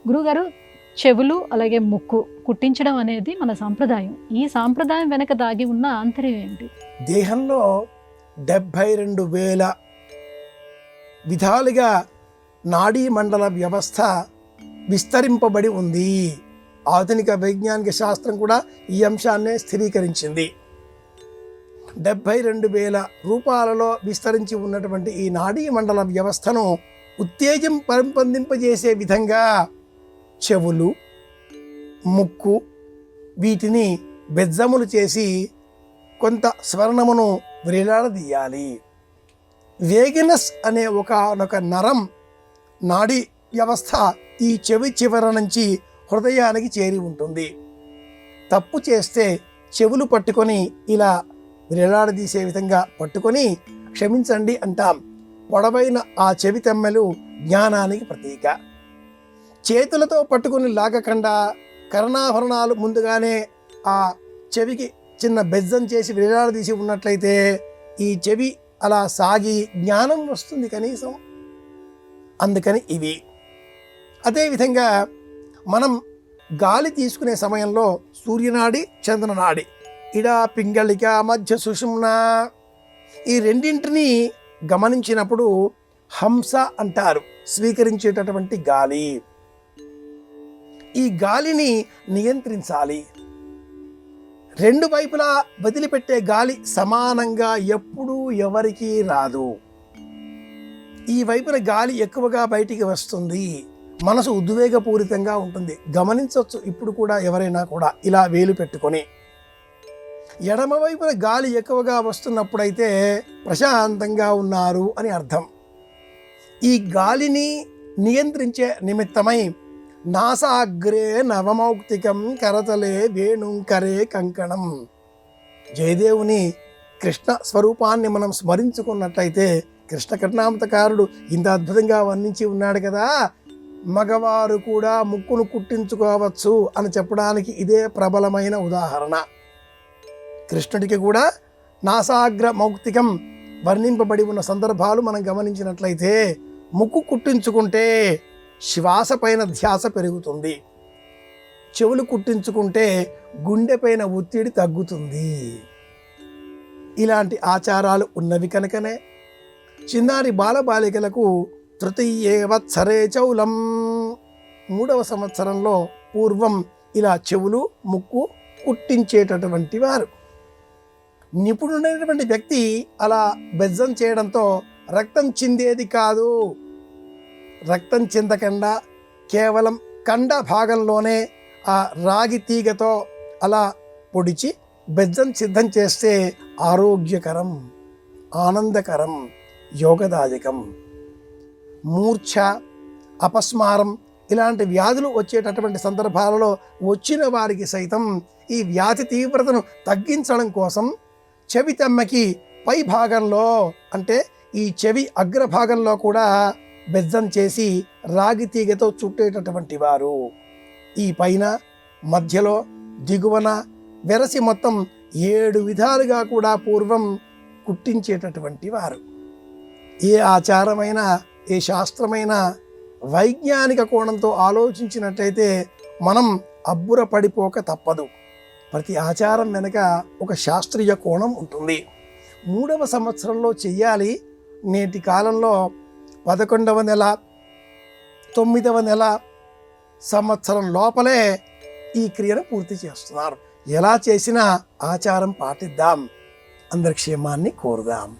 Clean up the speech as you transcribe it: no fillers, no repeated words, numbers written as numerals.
గురుగారు, చెవులు అలాగే ముక్కు కుట్టించడం అనేది మన సాంప్రదాయం. ఈ సాంప్రదాయం వెనక దాగి ఉన్న ఆంతర్యం ఏంటి? దేహంలో 72,000 విధాలుగా నాడీ మండల వ్యవస్థ విస్తరింపబడి ఉంది. ఆధునిక వైజ్ఞానిక శాస్త్రం కూడా ఈ అంశాన్నే స్థిరీకరించింది. 72,000 రూపాలలో విస్తరించి ఉన్నటువంటి ఈ నాడీ మండల వ్యవస్థను ఉత్తేజం పెంపొందింపజేసే విధంగా చెవులు, ముక్కు వీటిని బెజ్జములు చేసి కొంత స్వర్ణమును వ్రేలాడదీయాలి. వేగనస్ అనే ఒకనొక నరం నాడీ వ్యవస్థ ఈ చెవి చివర నుంచి హృదయానికి చేరి ఉంటుంది. తప్పు చేస్తే చెవులు పట్టుకొని ఇలా వ్రేలాడదీసే విధంగా పట్టుకొని క్షమించండి అంటాం. పొడవైన ఆ చెవి తెమ్మెలు జ్ఞానానికి ప్రతీక. చేతులతో పట్టుకుని లాగకుండా కర్ణాభరణాలు ముందుగానే ఆ చెవికి చిన్న బెజ్జం చేసి వేలాడదీసి ఉన్నట్లయితే ఈ చెవి అలా సాగి జ్ఞానం వస్తుంది కనీసం. అందుకని ఇవి. అదేవిధంగా మనం గాలి తీసుకునే సమయంలో సూర్యనాడి, చంద్రనాడి, ఇడ పింగళిక, మధ్య సుషుమ్న ఈ రెండింటినీ గమనించినప్పుడు హంస అంటారు, స్వీకరించేటటువంటి గాలి. ఈ గాలిని నియంత్రించాలి. రెండు వైపులా వదిలిపెట్టే గాలి సమానంగా ఎప్పుడూ ఎవరికీ రాదు. ఈ వైపున గాలి ఎక్కువగా బయటికి వస్తుంది, మనసు ఉద్వేగపూరితంగా ఉంటుంది. గమనించవచ్చు ఇప్పుడు కూడా ఎవరైనా కూడా ఇలా వేలు పెట్టుకొని. ఎడమ వైపున గాలి ఎక్కువగా వస్తున్నప్పుడైతే ప్రశాంతంగా ఉన్నారు అని అర్థం. ఈ గాలిని నియంత్రించే నిమిత్తమై నాసాగ్రే నవమౌక్తికం కరతలే వేణుంకరే కంకణం. జయదేవుని కృష్ణ స్వరూపాన్ని మనం స్మరించుకున్నట్లయితే కృష్ణ కర్ణామతకారుడు ఇంత అద్భుతంగా వర్ణించి ఉన్నాడు కదా. మగవారు కూడా ముక్కును కుట్టించుకోవచ్చు అని చెప్పడానికి ఇదే ప్రబలమైన ఉదాహరణ. కృష్ణుడికి కూడా నాసాగ్ర మౌక్తికం వర్ణింపబడి ఉన్న సందర్భాలు మనం గమనించినట్లయితే ముక్కు కుట్టించుకుంటే శ్వాస పైన ధ్యాస పెరుగుతుంది, చెవులు కుట్టించుకుంటే గుండె పైన ఒత్తిడి తగ్గుతుంది. ఇలాంటి ఆచారాలు ఉన్నవి కనుకనే చిన్నారి బాలబాలికలకు తృతీయే వత్సరే చౌలం, 3వ సంవత్సరంలో పూర్వం ఇలా చెవులు, ముక్కు కుట్టించేటటువంటి వారు. నిపుణుడైనటువంటి వ్యక్తి అలా బెజ్జం చేయడంతో రక్తం చిందేది కాదు. రక్తం చిందకుండా కేవలం కండ భాగంలోనే ఆ రాగి తీగతో అలా పొడిచి బెజ్జం సిద్ధం చేస్తే ఆరోగ్యకరం, ఆనందకరం, యోగదాయకం. మూర్ఛ, అపస్మారం ఇలాంటి వ్యాధులు వచ్చేటటువంటి సందర్భాలలో వచ్చిన వారికి సైతం ఈ వ్యాధి తీవ్రతను తగ్గించడం కోసం చెవి తెమ్మకి పై భాగంలో అంటే ఈ చెవి అగ్రభాగంలో కూడా బెజ్జం చేసి రాగి తీగతో చుట్టేటటువంటి వారు. ఈ పైన, మధ్యలో, దిగువన వెరసి మొత్తం 7 విధాలుగా కూడా పూర్వం కుట్టించేటటువంటి వారు. ఏ ఆచారమైన, ఏ శాస్త్రమైన వైజ్ఞానిక కోణంతో ఆలోచించినట్లయితే మనం అబ్బుర పడిపోక తప్పదు. ప్రతి ఆచారం వెనక ఒక శాస్త్రీయ కోణం ఉంటుంది. 3వ సంవత్సరంలో చెయ్యాలి. నేటి కాలంలో 11వ నెల, 9వ నెల సంవత్సరం లోపలే ఈ క్రియను పూర్తి చేస్తున్నారు. ఎలా చేసినా ఆచారం పాటిద్దాం. అందరి క్షేమాన్ని కోరుదాం.